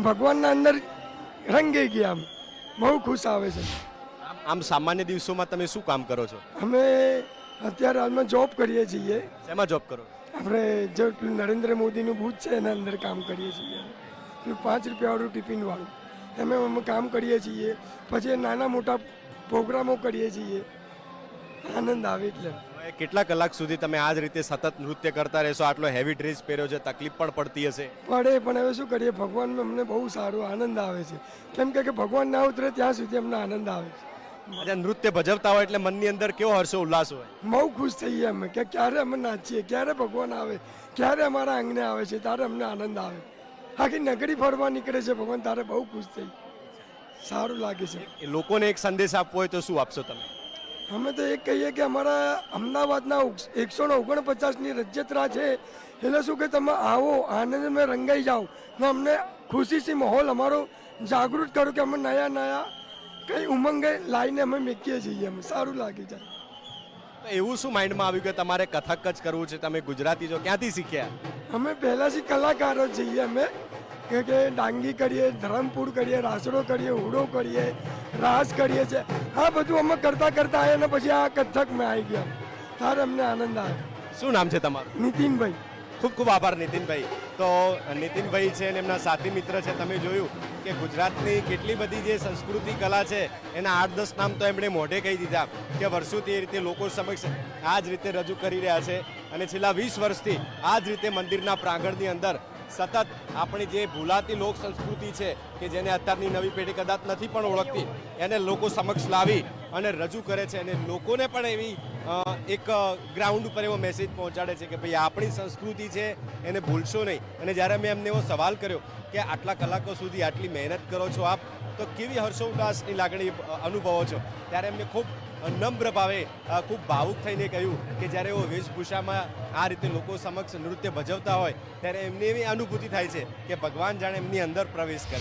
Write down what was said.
ભગવાનના અંદર રંગાઈ ગયા. અમે બહુ ખુશ આવે છે. આમ સામાન્ય દિવસોમાં તમે શું કામ કરો છો? અમે અત્યારે હાલમાં જોબ કરીએ છીએ. શેમાં જોબ કરો? આપણે જે પેલું નરેન્દ્ર મોદીનું બૂથ છે એના અંદર કામ કરીએ છીએ. પેલું 5 રૂપિયાવાળું ટિફિનવાળું એમાં અમે કામ કરીએ છીએ. પછી નાના મોટા પ્રોગ્રામો કરીએ છીએ. આનંદ આવે એટલે. હવે કેટલા કલાક સુધી તમે આ જ રીતે સતત નૃત્ય કરતા રહેશો? આટલો હેવી ડ્રેસ પહેર્યો છે, તકલીફ પણ પડતી હશે. પડે, પણ હવે શું કરીએ, ભગવાનમાં અમને બહુ સારો આનંદ આવે છે. કેમ કે ભગવાન ના ઉતરે ત્યાં સુધી અમને આનંદ આવે છે. આજે નૃત્ય ભજવતા હોય એટલે મનની અંદર કેવો હર્ષો ઉલ્લાસ હોય? બહુ ખુશ થઈએ અમે કે ક્યારે અમે નાચીએ, ક્યારે ભગવાન આવે, ક્યારે અમારા આંગણે આવે છે, ત્યારે અમને આનંદ આવે. આખી નગરી ફરવા નીકળે છે ભગવાન, તારે બહુ ખુશ થઈ, સારું લાગે છે. એ લોકોને એક સંદેશ આપવો હોય તો શું આપશો તમે? અમે તો એક કહીએ કે અમારા અમદાવાદના 149ની રથયાત્રા છે, એટલે શું કે તમે આવો, આનંદમાં રંગાઈ જાઓ ને અમને ખુશીથી માહોલ અમારો જાગૃત કરો કે અમે નયા નયા કંઈ ઉમંગે લાવીને અમે મેકીએ છીએ. અમે સારું લાગી જાય. તો એવું શું માઇન્ડમાં આવ્યું કે તમારે કથક જ કરવું છે? તમે ગુજરાતી છો, ક્યાંથી શીખ્યા? અમે પહેલાંથી કલાકારો છીએ. અમે કે ડાંગી કરીએ, ધરમપુર કરીએ, રાસડો કરીએ, હુડો કરીએ, રાસ કરીએ છીએ. આ બધું અમે કરતા કરતા આવ્યા ને પછી આ કથકમાં આવી ગયા. ત્યારે અમને આનંદ આવે. શું નામ છે તમારું? નીતિનભાઈ. ખૂબ ખૂબ આભાર નીતિનભાઈ. તો નીતિનભાઈ છે અને એમના સાથી મિત્ર છે. તમે જોયું કે ગુજરાતની કેટલી બધી જે સંસ્કૃતિ કલા છે એના 8-10 નામ તો એમણે મોઢે કહી દીધા કે વર્ષોથી એ રીતે લોકો સમક્ષ આ જ રીતે રજૂ કરી રહ્યા છે. અને છેલ્લા 20 વર્ષથી આ જ રીતે મંદિરના પ્રાંગણની અંદર સતત આપણી જે ભૂલાતી લોક સંસ્કૃતિ છે કે જેને અત્યારની નવી પેઢી કદાચ નથી પણ ઓળખતી, એને લોકો સમક્ષ લાવી અને રજૂ કરે છે. અને લોકોને પણ એવી એક ગ્રાઉન્ડ ઉપર એવો મેસેજ પહોંચાડે છે કે ભાઈ આપણી સંસ્કૃતિ છે એને ભૂલશો નહીં. અને જ્યારે મેં એમને એવો સવાલ કર્યો કે આટલા કલાકો સુધી આટલી મહેનત કરો છો આપ, તો કેવી હર્ષોલ્લાસની લાગણી અનુભવો છો, ત્યારે એમને ખૂબ નમ્ર ભાવે ખૂબ ભાવુક થઈને કહ્યું કે જ્યારે એવો વેશભૂષામાં આ રીતે લોકો સમક્ષ નૃત્ય ભજવતા હોય ત્યારે એમને એવી અનુભૂતિ થાય છે કે ભગવાન જાણે એમની અંદર પ્રવેશ કરે.